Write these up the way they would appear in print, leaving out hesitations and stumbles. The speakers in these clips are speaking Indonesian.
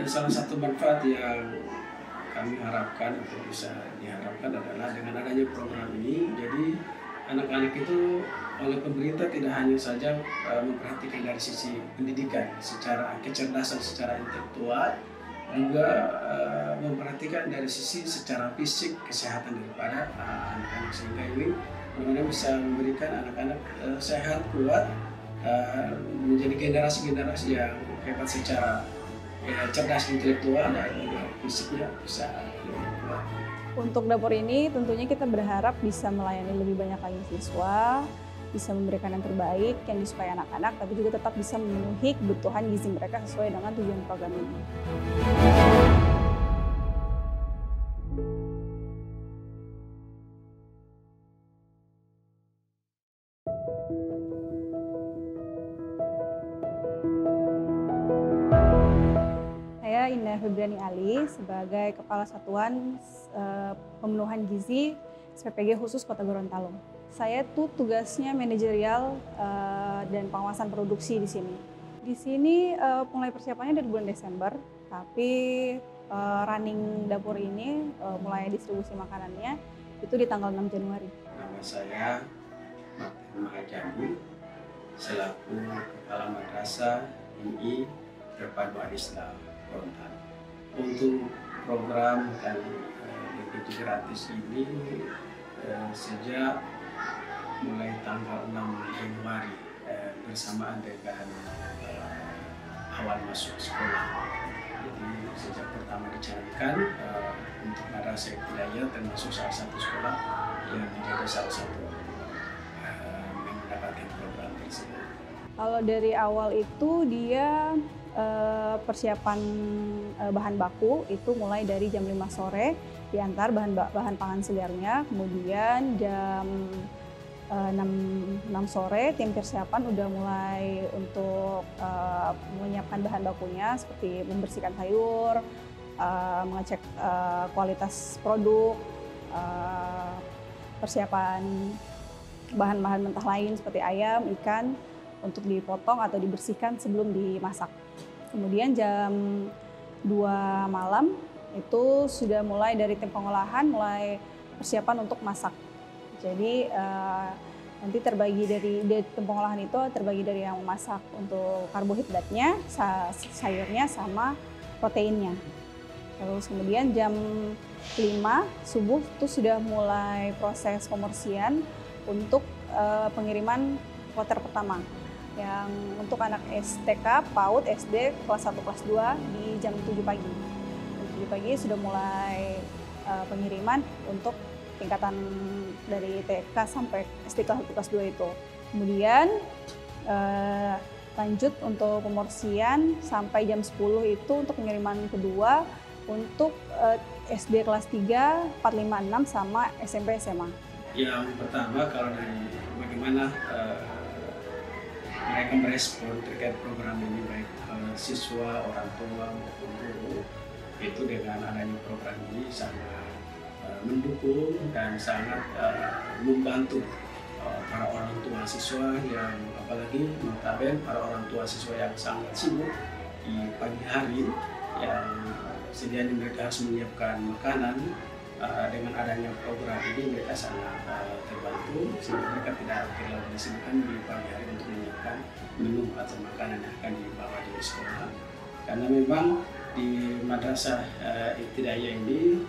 Salah satu manfaat yang kami harapkan atau bisa diharapkan adalah dengan adanya program ini, jadi anak-anak itu oleh pemerintah tidak hanya saja memperhatikan dari sisi pendidikan, secara kecerdasan, secara intelektual, juga memperhatikan dari sisi secara fisik kesehatan daripada anak-anak, sehingga ini benar-benar bisa memberikan anak-anak sehat, kuat, menjadi generasi-generasi yang hebat secara cerdas intelektual dan juga fisiknya bisa lebih kuat. Untuk dapur ini tentunya kita berharap bisa melayani lebih banyak lagi siswa, bisa memberikan yang terbaik yang disukai anak-anak, tapi juga tetap bisa memenuhi kebutuhan gizi mereka sesuai dengan tujuan program ini. Saya Indah Febriani Ali sebagai Kepala Satuan Pemenuhan Gizi SPPG khusus Kota Gorontalo. Saya tuh tugasnya manajerial dan pengawasan produksi di sini. Di sini mulai persiapannya dari bulan Desember, tapi running dapur ini mulai distribusi makanannya itu di tanggal 6 Januari. Nama saya Martin Mahajani selaku Kepala Madrasah MI Terpadu Al-Islam Gorontalo. Untuk program dan begitu gratis ini sejak mulai tanggal 6 Januari bersamaan dengan awal masuk sekolah. Jadi sejak pertama dicanangkan untuk Madrasah Ibtidaiyah termasuk salah satu sekolah yang menjadi salah satu yang mendapatkan program tersebut. Kalau dari awal itu dia persiapan bahan baku itu mulai dari jam 5 sore diantar bahan pangan segarnya, kemudian jam 6 sore tim persiapan udah mulai untuk menyiapkan bahan bakunya seperti membersihkan sayur, mengecek kualitas produk, persiapan bahan-bahan mentah lain seperti ayam, ikan untuk dipotong atau dibersihkan sebelum dimasak. Kemudian jam 2 malam itu sudah mulai dari tim pengolahan mulai persiapan untuk masak. Jadi nanti terbagi dari tim pengolahan itu terbagi dari yang masak untuk karbohidratnya, sayurnya sama proteinnya. Terus kemudian jam 5 subuh itu sudah mulai proses pembersihan untuk pengiriman kloter pertama. Yang untuk anak STK, PAUD, SD, kelas 1, kelas 2 di jam 7 pagi. Jam 7 pagi sudah mulai pengiriman untuk tingkatan dari TK sampai SD kelas 1, kelas 2 itu. Kemudian lanjut untuk pemorsian sampai jam 10 itu untuk pengiriman kedua untuk SD kelas 3, 4, 5, 6 sama SMP SMA. Yang pertama kalau dari bagaimana mereka merespon terkait program ini, baik siswa, orang tua maupun guru, itu dengan adanya program ini sangat mendukung dan sangat membantu para orang tua siswa yang apalagi notabene para orang tua siswa yang sangat sibuk di pagi hari yang sedianya mereka harus menyiapkan makanan. Dengan adanya program ini mereka sangat terbantu sehingga mereka tidak terlalu disibukkan di pagi hari untuk menyiapkan menu atau makanan yang akan dibawa di sekolah. Karena memang di Madrasah Ibtidaiyah ini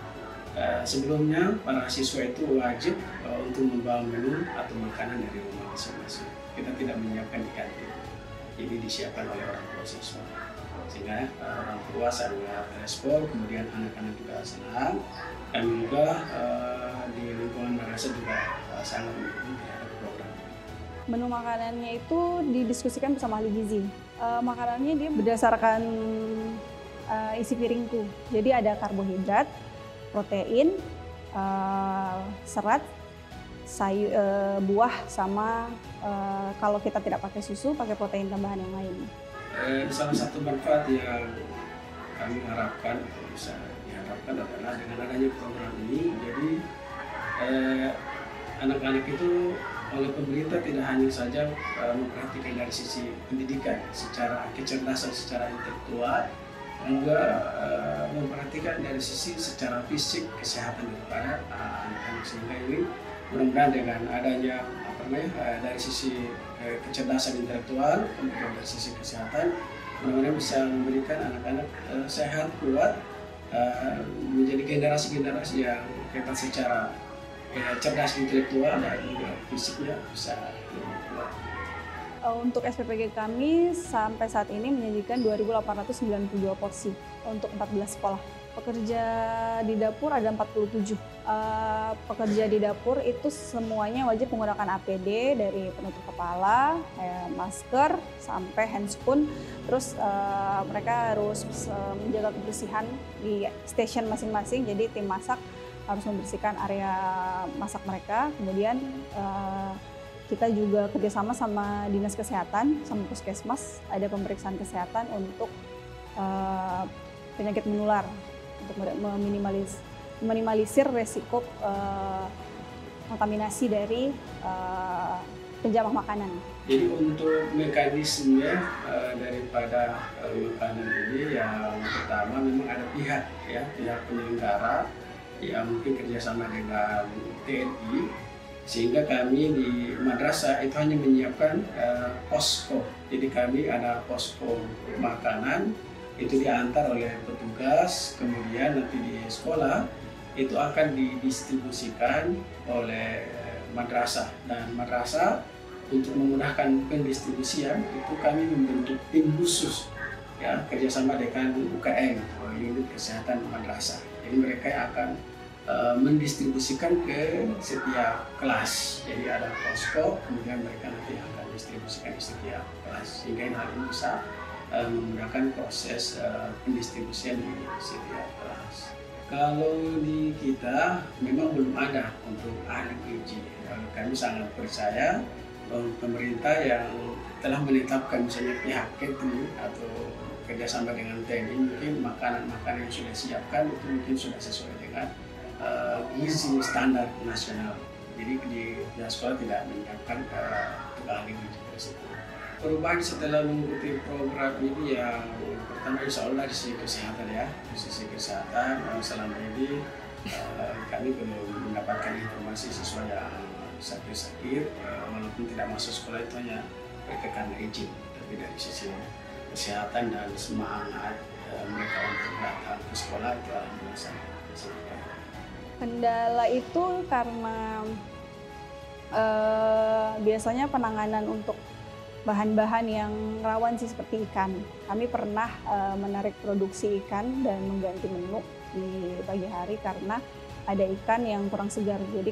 sebelumnya para siswa itu wajib untuk membawa menu atau makanan dari rumah masing-masing. Kita tidak menyiapkan di kantin, jadi disiapkan oleh orang tua siswa. Sehingga orang tua sangat respon, kemudian anak-anak juga senang, dan juga di lingkungan madrasah juga sangat mendukung terhadap program. Menu makanannya itu didiskusikan bersama ahli gizi. Makanannya dia berdasarkan isi piringku, jadi ada karbohidrat, protein, serat, sayur, buah, sama kalau kita tidak pakai susu, pakai protein tambahan yang lain. Salah satu manfaat yang kami harapkan atau bisa diharapkan adalah dengan adanya program ini, jadi anak-anak itu oleh pemerintah tidak hanya saja memperhatikan dari sisi pendidikan, secara kecerdasan, secara intelektual, juga memperhatikan dari sisi secara fisik kesehatan daripada anak-anak, sehingga ini mudah-mudahan dengan adanya dari sisi kecerdasan intelektual, kemudian dari sisi kesehatan, mudah-mudahan bisa memberikan anak-anak sehat, kuat, menjadi generasi-generasi yang hebat secara cerdas intelektual dan juga fisiknya bisa lebih kuat. Untuk SPPG kami sampai saat ini menyajikan 2.892 porsi untuk 14 sekolah. Pekerja di dapur ada 47. Pekerja di dapur itu semuanya wajib menggunakan APD dari penutup kepala, masker, sampai handscoon. Terus mereka harus menjaga kebersihan di station masing-masing, jadi tim masak harus membersihkan area masak mereka. Kemudian kita juga kerjasama sama Dinas Kesehatan, sama Puskesmas, ada pemeriksaan kesehatan untuk penyakit menular, untuk meminimalisir resiko kontaminasi dari penjamah makanan. Jadi untuk mekanisme daripada makanan ini, yang pertama memang ada pihak penyelenggara yang mungkin kerjasama dengan TNI, sehingga kami di madrasah itu hanya menyiapkan posko. Jadi kami ada posko makanan, itu diantar oleh petugas, kemudian nanti di sekolah itu akan didistribusikan oleh madrasah, dan madrasah untuk memudahkan pendistribusian itu kami membentuk tim khusus kerjasama dengan UKM, unit kesehatan madrasah. Jadi mereka akan mendistribusikan ke setiap kelas. Jadi ada posko, kemudian mereka nanti akan distribusikan di setiap kelas, sehingga hal ini bisa memudahkan proses pendistribusian di setiap kelas. Kalau di kita memang belum ada untuk ahli gizi. Kami sangat percaya bahwa pemerintah yang telah menetapkan misalnya pihak catering atau kerjasama dengan TNI, mungkin makanan-makanan yang sudah siapkan itu mungkin sudah sesuai dengan gizi standar nasional. Jadi di sekolah tidak menyiapkan untuk ahli gizi tersebut. Perubahan setelah mengikuti program ini yang pertama insya Allah di sisi kesehatan di sisi kesehatan selama ini kami belum mendapatkan informasi siswa yang sakit-sakit, walaupun tidak masuk sekolah itu hanya mereka karena izin, tapi dari sisi kesehatan dan semangat mereka untuk datang ke sekolah itu alhamdulillah sangat. Kendala itu karena biasanya penanganan untuk bahan-bahan yang rawan sih, seperti ikan. Kami pernah menarik produksi ikan dan mengganti menu di pagi hari karena ada ikan yang kurang segar. Jadi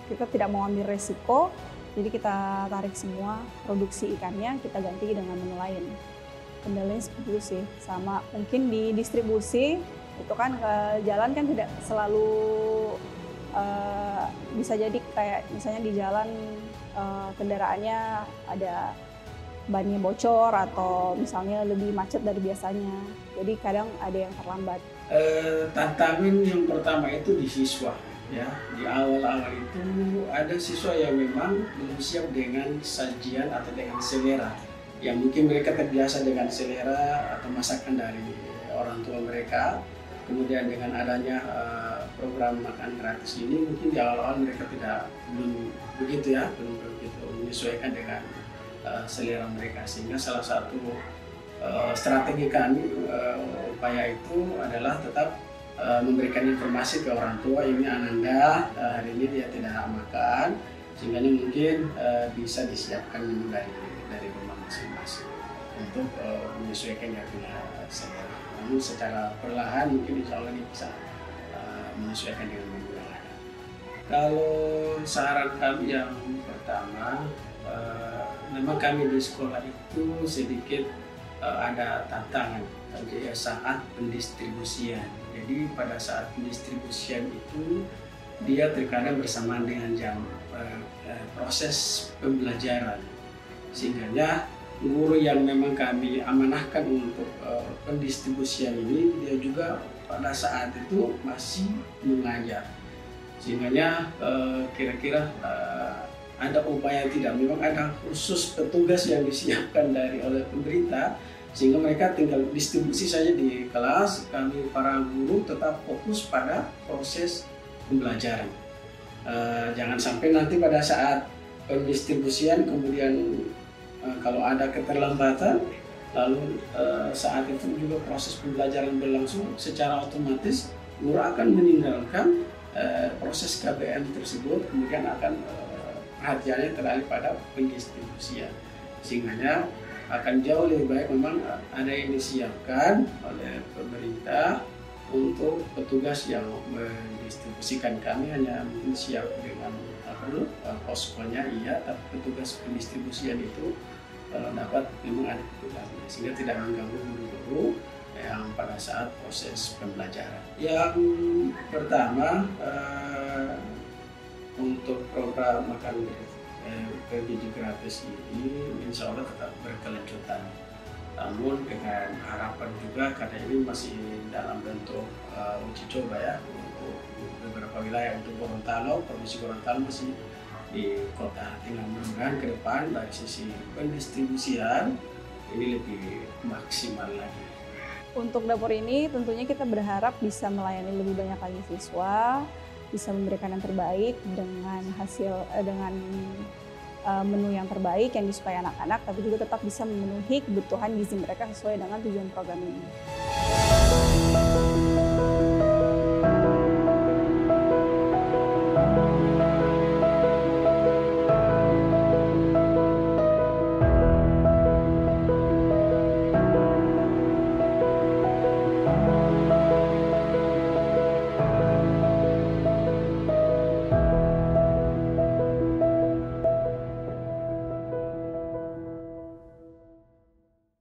kita tidak mau ambil resiko, jadi kita tarik semua produksi ikannya, kita ganti dengan menu lain. Kendalanya seperti itu sih. Sama mungkin di distribusi, itu kan ke jalan kan tidak selalu bisa jadi kayak misalnya di jalan kendaraannya ada bannya bocor atau misalnya lebih macet dari biasanya, jadi kadang ada yang terlambat. Tantangan yang pertama itu di siswa di awal-awal itu ada siswa yang memang belum siap dengan sajian atau dengan selera, yang mungkin mereka terbiasa dengan selera atau masakan dari orang tua mereka. Kemudian dengan adanya program makan gratis ini, mungkin di awal-awal mereka belum begitu menyesuaikan dengan selera mereka, sehingga salah satu strategi kami upaya itu adalah tetap memberikan informasi ke orang tua, ini Ananda hari ini dia tidak makan, sehingga mungkin bisa disiapkan menu dari rumah masing-masing untuk menyesuaikannya dengan selera. Namun secara perlahan mungkin insya Allah ini bisa menyesuaikan dengan menu yang ada. Kalau saran kami yang pertama, memang kami di sekolah itu sedikit ada tantangan saat pendistribusian. Jadi pada saat pendistribusian itu dia terkadang bersamaan dengan jam proses pembelajaran, sehingga guru yang memang kami amanahkan untuk pendistribusian ini, dia juga pada saat itu masih mengajar, sehingga kira-kira ada upaya tidak, memang ada khusus petugas yang disiapkan oleh pemerintah, sehingga mereka tinggal distribusi saja di kelas. Kami para guru tetap fokus pada proses pembelajaran. Jangan sampai nanti pada saat pendistribusian kemudian kalau ada keterlambatan, lalu saat itu juga proses pembelajaran berlangsung, secara otomatis guru akan meninggalkan proses KBM tersebut, kemudian akan perhatiannya teralih pada pendistribusian, sehingga akan jauh lebih baik memang ada yang disiapkan oleh pemerintah untuk petugas yang mendistribusikan. Kami hanya mungkin siap dengan poskonya, iya, tapi petugas pendistribusian itu dapat memang ada petugasnya, sehingga tidak mengganggu guru-guru yang pada saat proses pembelajaran. Yang pertama, untuk program makan gizi gratis ini insya Allah tetap berkelanjutan, namun dengan harapan juga karena ini masih dalam bentuk uji coba ya untuk beberapa wilayah. Untuk Gorontalo, Provinsi Gorontalo masih di kota. Tinggal mudah-mudahan ke depan dari sisi pendistribusian ini lebih maksimal lagi. Untuk dapur ini tentunya kita berharap bisa melayani lebih banyak lagi siswa, bisa memberikan yang terbaik dengan menu yang terbaik yang disukai anak-anak, tapi juga tetap bisa memenuhi kebutuhan gizi mereka sesuai dengan tujuan program ini.